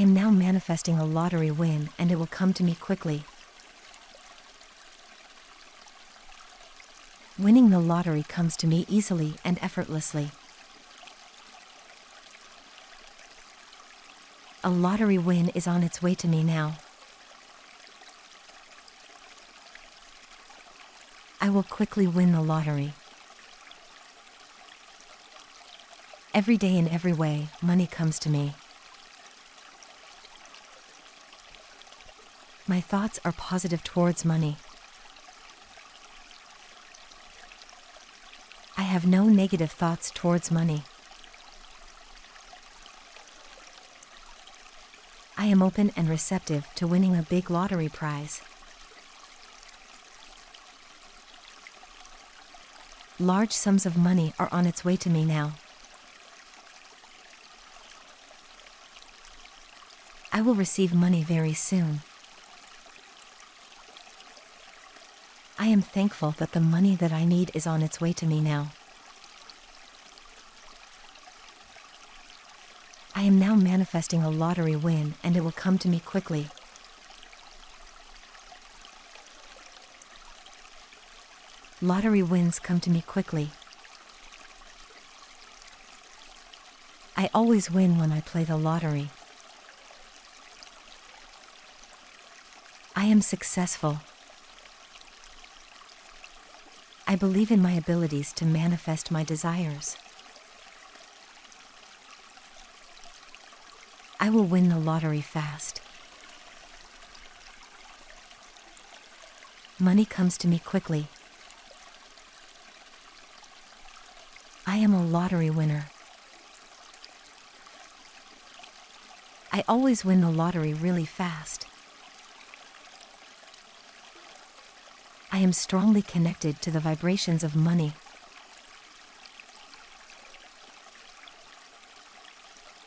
am now manifesting a lottery win, and it will come to me quickly. Winning the lottery comes to me easily and effortlessly. A lottery win is on its way to me now. I will quickly win the lottery. Every day in every way, money comes to me. My thoughts are positive towards money. I have no negative thoughts towards money. I am open and receptive to winning a big lottery prize. Large sums of money are on its way to me now. I will receive money very soon. I am thankful that the money that I need is on its way to me now. I am now manifesting a lottery win, and it will come to me quickly. Lottery wins come to me quickly. I always win when I play the lottery. I am successful. I believe in my abilities to manifest my desires. I will win the lottery fast. Money comes to me quickly. I am a lottery winner. I always win the lottery really fast. I am strongly connected to the vibrations of money.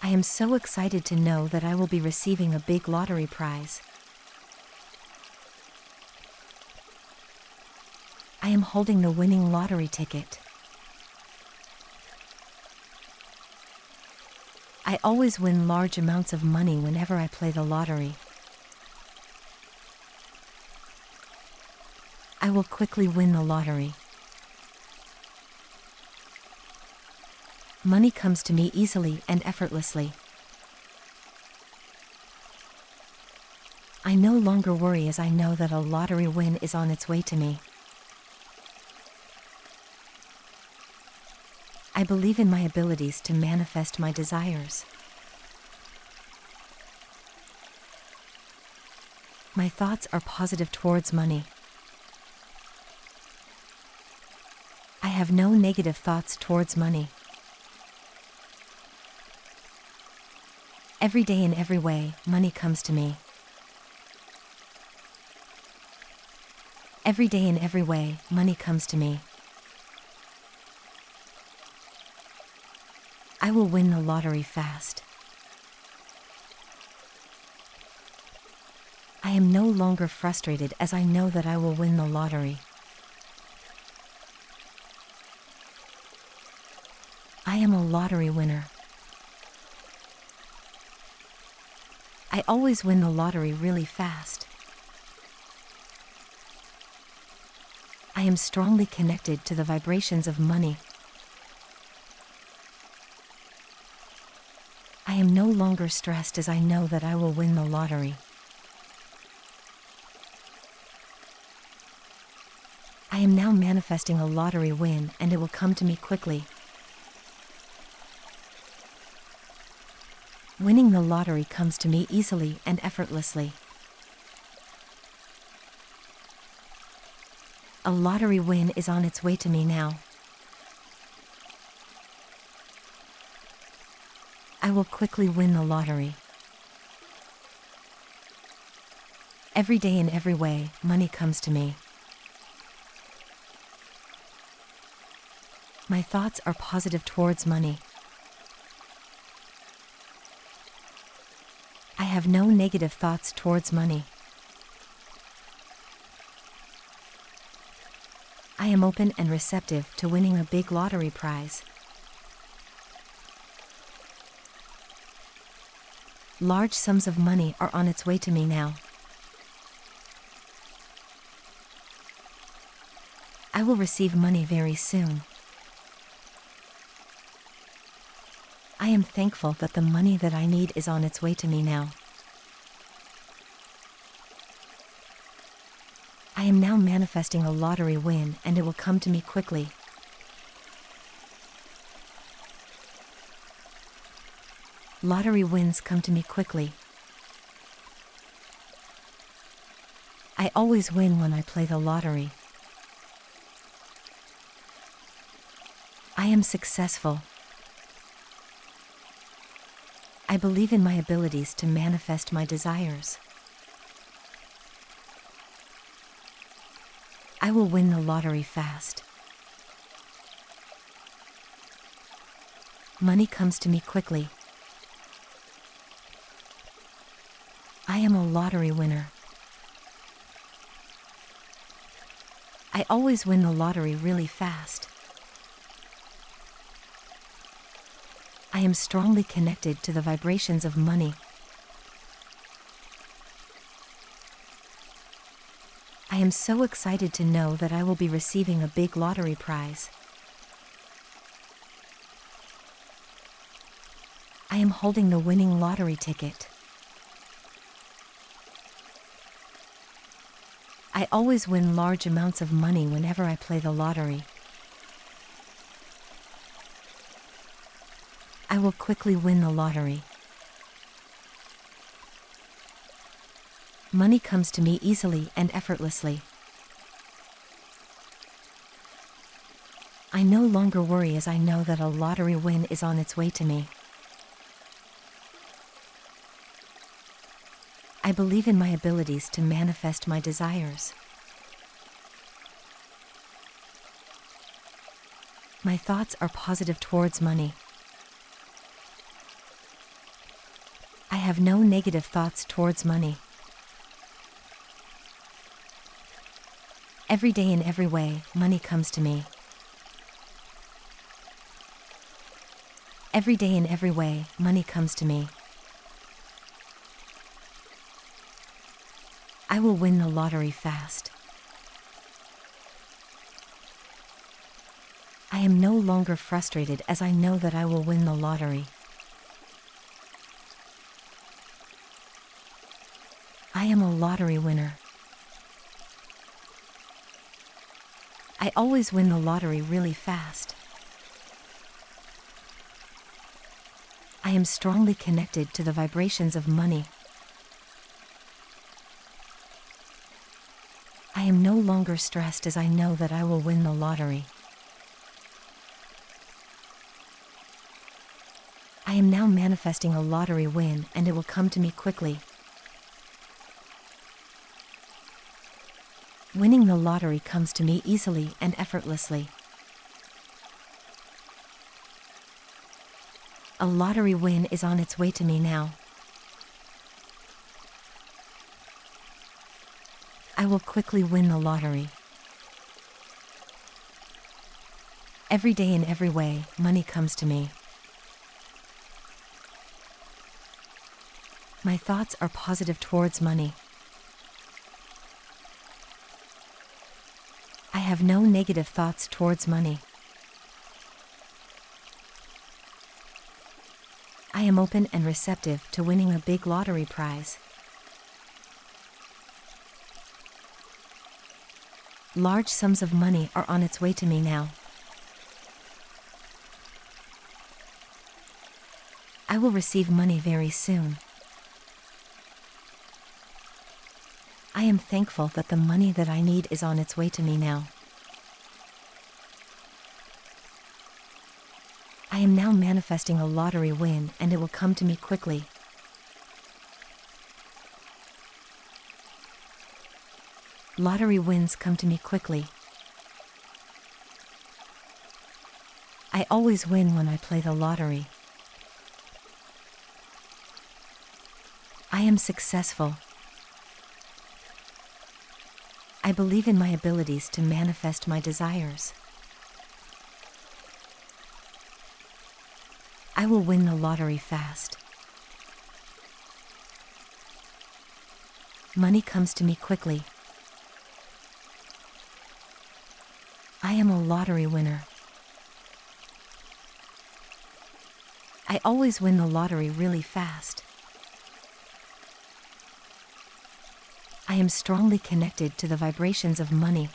I am so excited to know that I will be receiving a big lottery prize. I am holding the winning lottery ticket. I always win large amounts of money whenever I play the lottery. I will quickly win the lottery. Money comes to me easily and effortlessly. I no longer worry as I know that a lottery win is on its way to me. I believe in my abilities to manifest my desires. My thoughts are positive towards money. I have no negative thoughts towards money. Every day in every way, money comes to me. Every day in every way, money comes to me. I will win the lottery fast. I am no longer frustrated as I know that I will win the lottery. I am a lottery winner. I always win the lottery really fast. I am strongly connected to the vibrations of money. I am no longer stressed as I know that I will win the lottery. I am now manifesting a lottery win, and it will come to me quickly. Winning the lottery comes to me easily and effortlessly. A lottery win is on its way to me now. I will quickly win the lottery. Every day in every way, money comes to me. My thoughts are positive towards money. I have no negative thoughts towards money. I am open and receptive to winning a big lottery prize. Large sums of money are on its way to me now. I will receive money very soon. I am thankful that the money that I need is on its way to me now. I am now manifesting a lottery win, and it will come to me quickly. Lottery wins come to me quickly. I always win when I play the lottery. I am successful. I believe in my abilities to manifest my desires. I will win the lottery fast. Money comes to me quickly. I am a lottery winner. I always win the lottery really fast. I am strongly connected to the vibrations of money. I am so excited to know that I will be receiving a big lottery prize. I am holding the winning lottery ticket. I always win large amounts of money whenever I play the lottery. I will quickly win the lottery. Money comes to me easily and effortlessly. I no longer worry as I know that a lottery win is on its way to me. I believe in my abilities to manifest my desires. My thoughts are positive towards money. I have no negative thoughts towards money. Every day in every way, money comes to me. Every day in every way, money comes to me. I will win the lottery fast. I am no longer frustrated as I know that I will win the lottery. I am a lottery winner. I always win the lottery really fast. I am strongly connected to the vibrations of money. I am no longer stressed as I know that I will win the lottery. I am now manifesting a lottery win, and it will come to me quickly. Winning the lottery comes to me easily and effortlessly. A lottery win is on its way to me now. I will quickly win the lottery. Every day in every way, money comes to me. My thoughts are positive towards money. I have no negative thoughts towards money. I am open and receptive to winning a big lottery prize. Large sums of money are on its way to me now. I will receive money very soon. I am thankful that the money that I need is on its way to me now. I am now manifesting a lottery win, and it will come to me quickly. Lottery wins come to me quickly. I always win when I play the lottery. I am successful. I believe in my abilities to manifest my desires. I will win the lottery fast. Money comes to me quickly. I am a lottery winner. I always win the lottery really fast. I am strongly connected to the vibrations of money.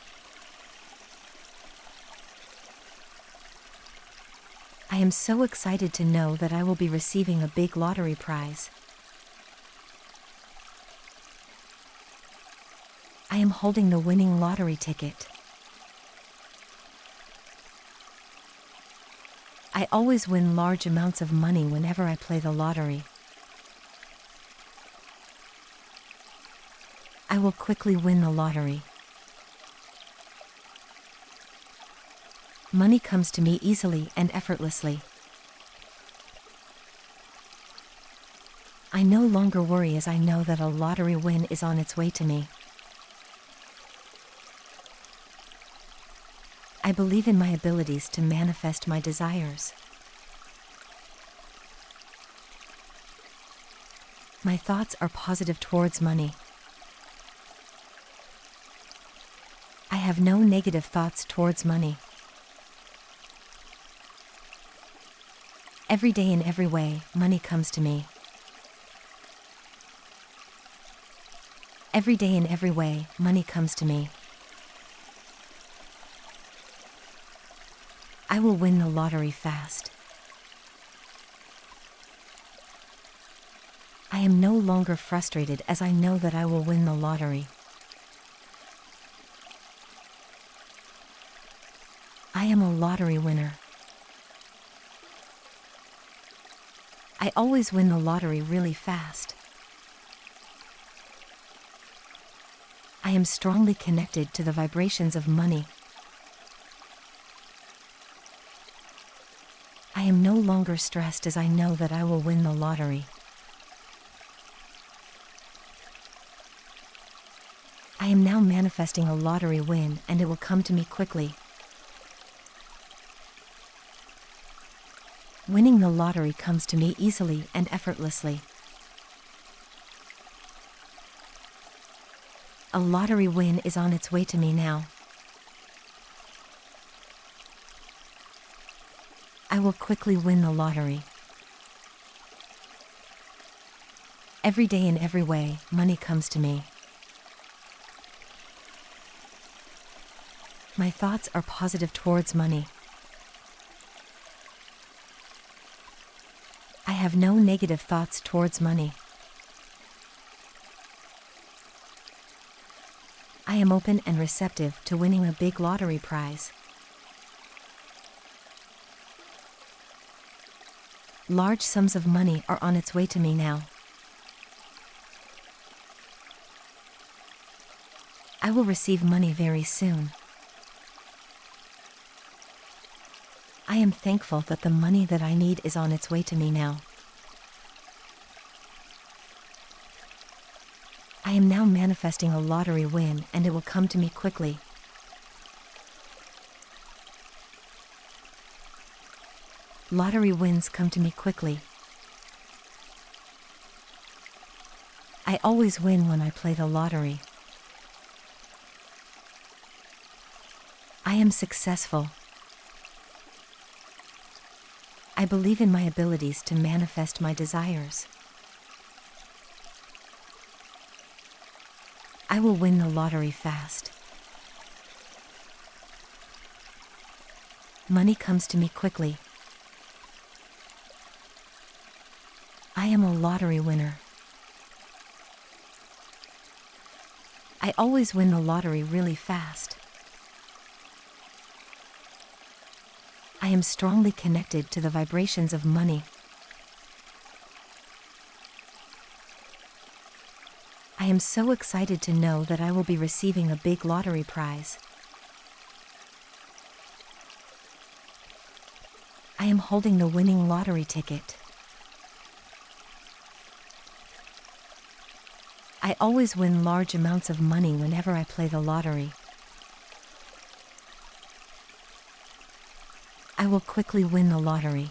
I am so excited to know that I will be receiving a big lottery prize. I am holding the winning lottery ticket. I always win large amounts of money whenever I play the lottery. I will quickly win the lottery. Money comes to me easily and effortlessly. I no longer worry as I know that a lottery win is on its way to me. I believe in my abilities to manifest my desires. My thoughts are positive towards money. I have no negative thoughts towards money. Every day in every way, money comes to me. Every day in every way, money comes to me. I will win the lottery fast. I am no longer frustrated as I know that I will win the lottery. I am a lottery winner. I always win the lottery really fast. I am strongly connected to the vibrations of money. I am no longer stressed as I know that I will win the lottery. I am now manifesting a lottery win and it will come to me quickly. Winning the lottery comes to me easily and effortlessly. A lottery win is on its way to me now. I will quickly win the lottery. Every day in every way, money comes to me. My thoughts are positive towards money. I have no negative thoughts towards money. I am open and receptive to winning a big lottery prize. Large sums of money are on its way to me now. I will receive money very soon. I am thankful that the money that I need is on its way to me now. I am now manifesting a lottery win and it will come to me quickly. Lottery wins come to me quickly. I always win when I play the lottery. I am successful. I believe in my abilities to manifest my desires. I will win the lottery fast. Money comes to me quickly. I am a lottery winner. I always win the lottery really fast. I am strongly connected to the vibrations of money. I am so excited to know that I will be receiving a big lottery prize. I am holding the winning lottery ticket. I always win large amounts of money whenever I play the lottery. I will quickly win the lottery.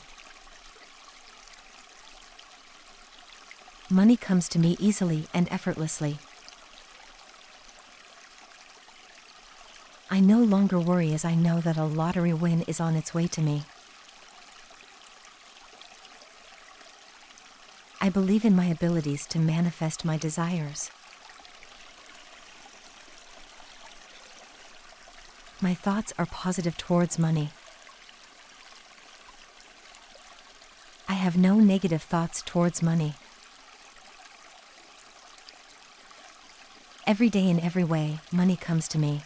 Money comes to me easily and effortlessly. I no longer worry as I know that a lottery win is on its way to me. I believe in my abilities to manifest my desires. My thoughts are positive towards money. I have no negative thoughts towards money. Every day in every way, money comes to me.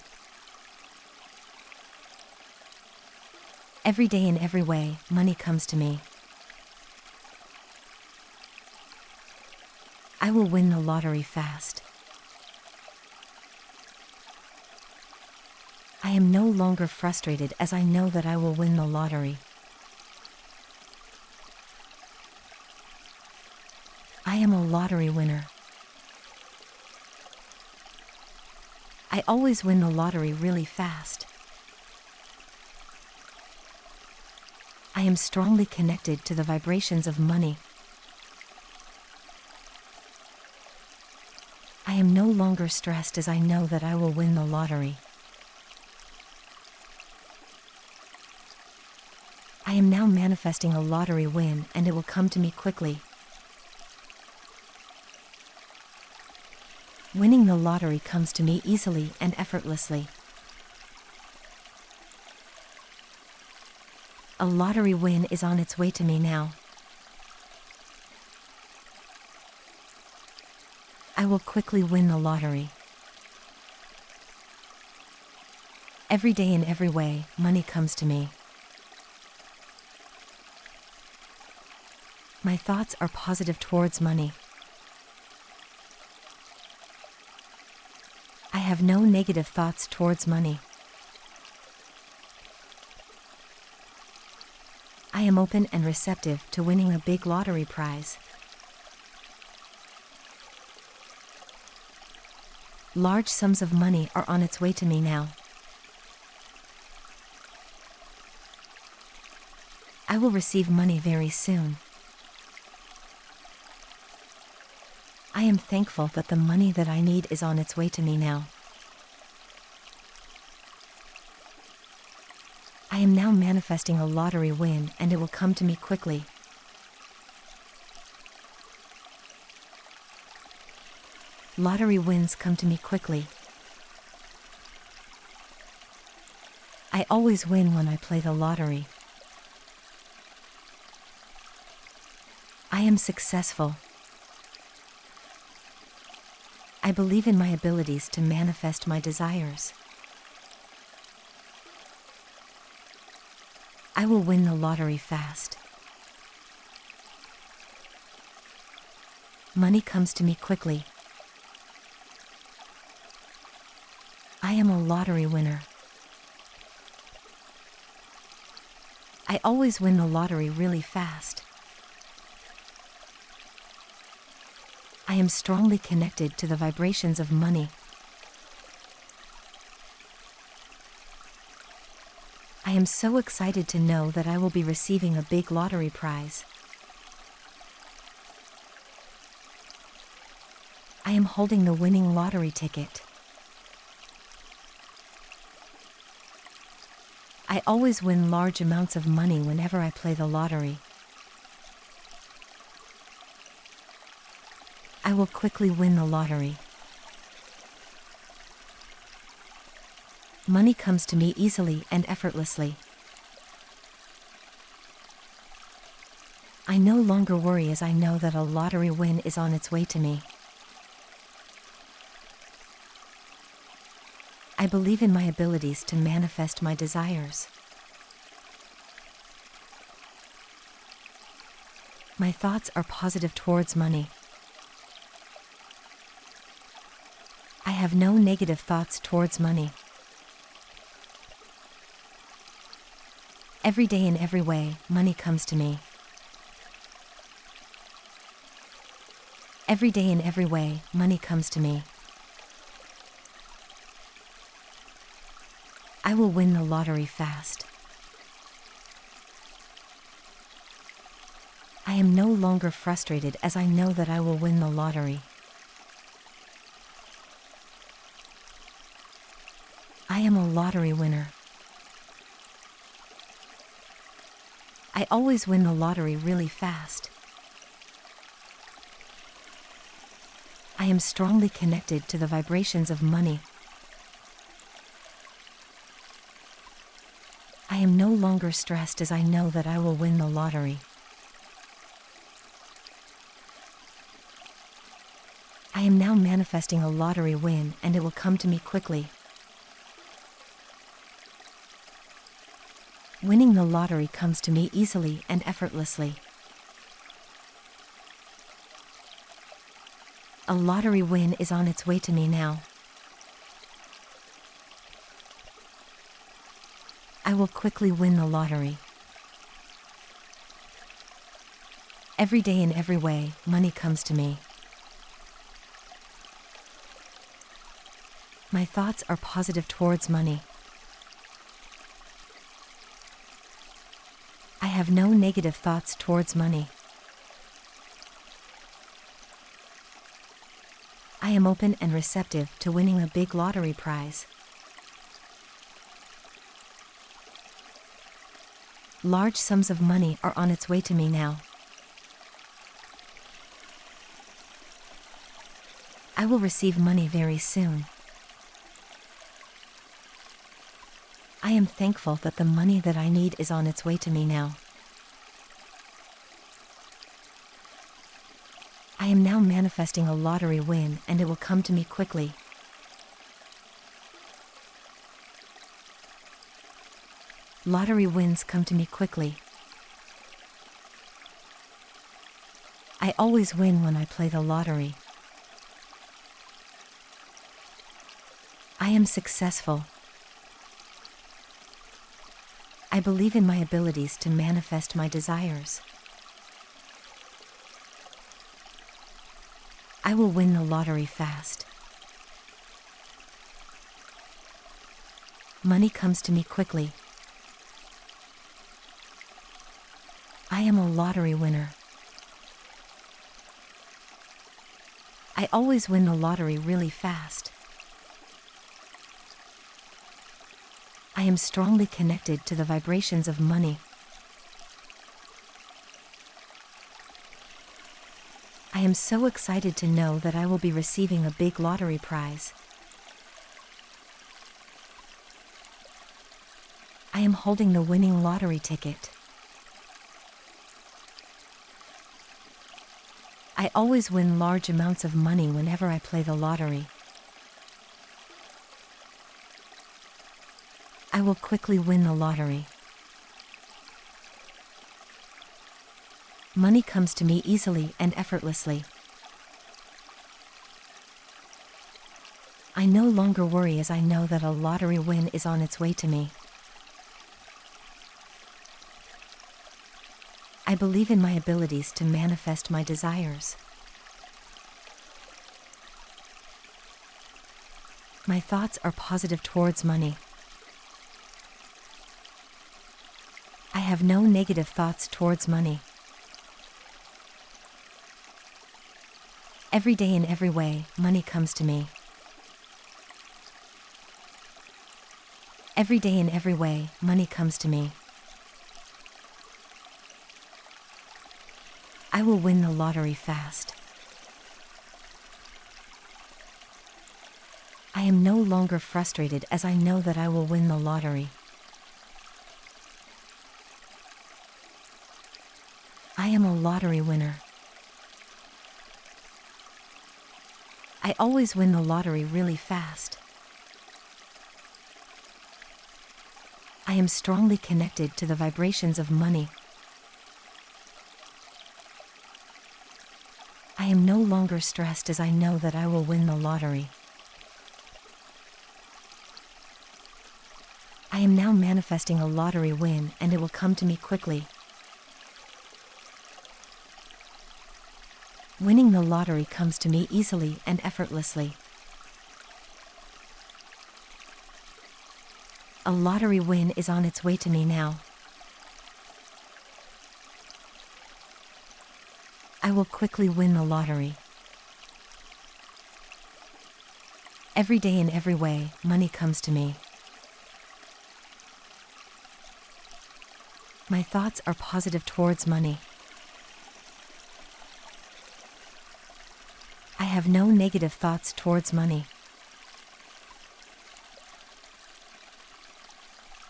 Every day in every way, money comes to me. I will win the lottery fast. I am no longer frustrated as I know that I will win the lottery. I am a lottery winner. I always win the lottery really fast. I am strongly connected to the vibrations of money. I am no longer stressed as I know that I will win the lottery. I am now manifesting a lottery win and it will come to me quickly. Winning the lottery comes to me easily and effortlessly. A lottery win is on its way to me now. I will quickly win the lottery. Every day in every way, money comes to me. My thoughts are positive towards money. I have no negative thoughts towards money. I am open and receptive to winning a big lottery prize. Large sums of money are on its way to me now. I will receive money very soon. I am thankful that the money that I need is on its way to me now. I am now manifesting a lottery win and it will come to me quickly. Lottery wins come to me quickly. I always win when I play the lottery. I am successful. I believe in my abilities to manifest my desires. I will win the lottery fast. Money comes to me quickly. I am a lottery winner. I always win the lottery really fast. I am strongly connected to the vibrations of money. I am so excited to know that I will be receiving a big lottery prize. I am holding the winning lottery ticket. I always win large amounts of money whenever I play the lottery. I will quickly win the lottery. Money comes to me easily and effortlessly. I no longer worry as I know that a lottery win is on its way to me. I believe in my abilities to manifest my desires. My thoughts are positive towards money. I have no negative thoughts towards money. Every day in every way, money comes to me. Every day in every way, money comes to me. I will win the lottery fast. I am no longer frustrated as I know that I will win the lottery. I am a lottery winner. I always win the lottery really fast. I am strongly connected to the vibrations of money. I am no longer stressed as I know that I will win the lottery. I am now manifesting a lottery win, and it will come to me quickly. Winning the lottery comes to me easily and effortlessly. A lottery win is on its way to me now. I will quickly win the lottery. Every day in every way, money comes to me. My thoughts are positive towards money. I have no negative thoughts towards money. I am open and receptive to winning a big lottery prize. Large sums of money are on its way to me now. I will receive money very soon. I am thankful that the money that I need is on its way to me now. I am now manifesting a lottery win, and it will come to me quickly. Lottery wins come to me quickly. I always win when I play the lottery. I am successful. I believe in my abilities to manifest my desires. I will win the lottery fast. Money comes to me quickly. I am a lottery winner. I always win the lottery really fast. I am strongly connected to the vibrations of money. I am so excited to know that I will be receiving a big lottery prize. I am holding the winning lottery ticket. I always win large amounts of money whenever I play the lottery. I will quickly win the lottery. Money comes to me easily and effortlessly. I no longer worry as I know that a lottery win is on its way to me. I believe in my abilities to manifest my desires. My thoughts are positive towards money. I have no negative thoughts towards money. Every day in every way, money comes to me. Every day in every way, money comes to me. I will win the lottery fast. I am no longer frustrated as I know that I will win the lottery. I am a lottery winner. I always win the lottery really fast. I am strongly connected to the vibrations of money. I am no longer stressed as I know that I will win the lottery. I am now manifesting a lottery win, and it will come to me quickly. Winning the lottery comes to me easily and effortlessly. A lottery win is on its way to me now. I will quickly win the lottery. Every day in every way, money comes to me. My thoughts are positive towards money. I have no negative thoughts towards money.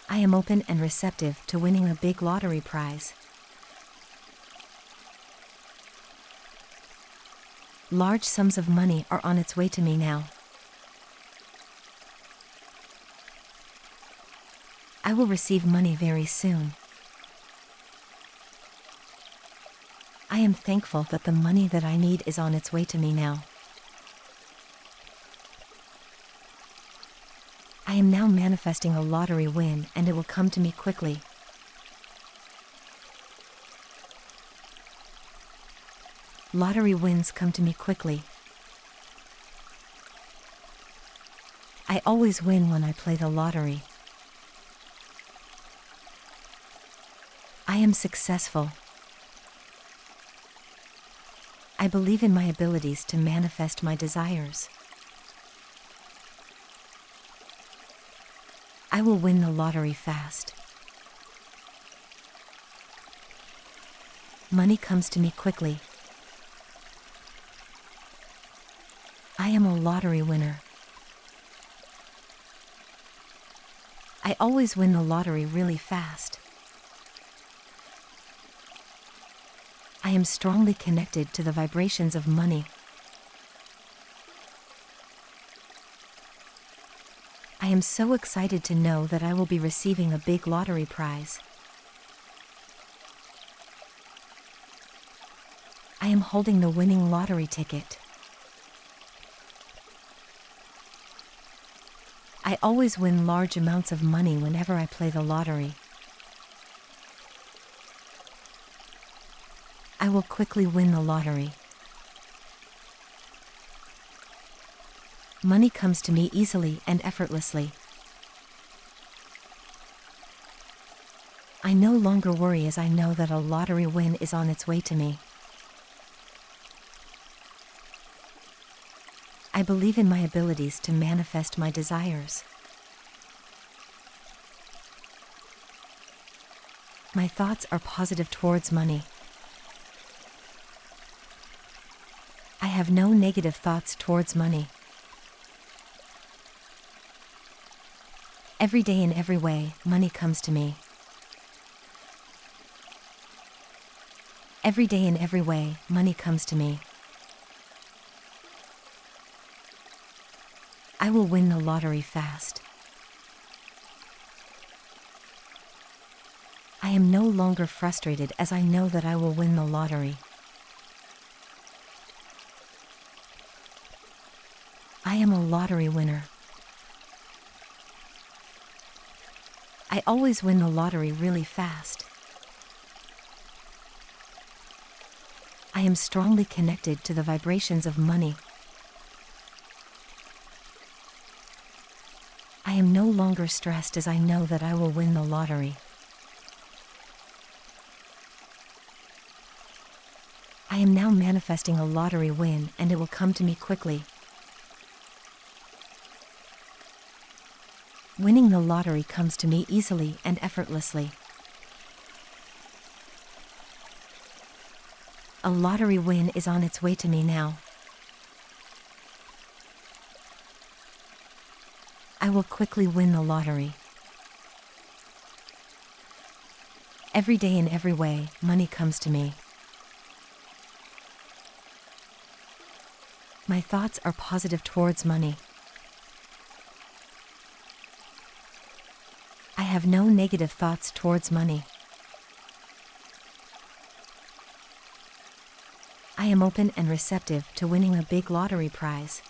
I am open and receptive to winning a big lottery prize. Large sums of money are on its way to me now. I will receive money very soon. I am thankful that the money that I need is on its way to me now. I am now manifesting a lottery win, and it will come to me quickly. Lottery wins come to me quickly. I always win when I play the lottery. I am successful. I believe in my abilities to manifest my desires. I will win the lottery fast. Money comes to me quickly. I am a lottery winner. I always win the lottery really fast. I am strongly connected to the vibrations of money. I am so excited to know that I will be receiving a big lottery prize. I am holding the winning lottery ticket. I always win large amounts of money whenever I play the lottery. I will quickly win the lottery. Money comes to me easily and effortlessly. I no longer worry as I know that a lottery win is on its way to me. I believe in my abilities to manifest my desires. My thoughts are positive towards money. I have no negative thoughts towards money. Every day in every way, money comes to me. Every day in every way, money comes to me. I will win the lottery fast. I am no longer frustrated as I know that I will win the lottery. I am a lottery winner. I always win the lottery really fast. I am strongly connected to the vibrations of money. I am no longer stressed as I know that I will win the lottery. I am now manifesting a lottery win, and it will come to me quickly. Winning the lottery comes to me easily and effortlessly. A lottery win is on its way to me now. I will quickly win the lottery. Every day in every way, money comes to me. My thoughts are positive towards money. I have no negative thoughts towards money. I am open and receptive to winning a big lottery prize.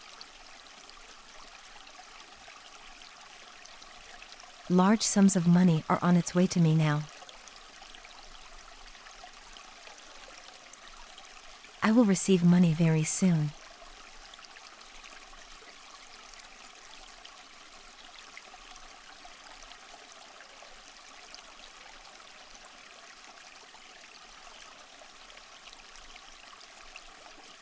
Large sums of money are on its way to me now. I will receive money very soon.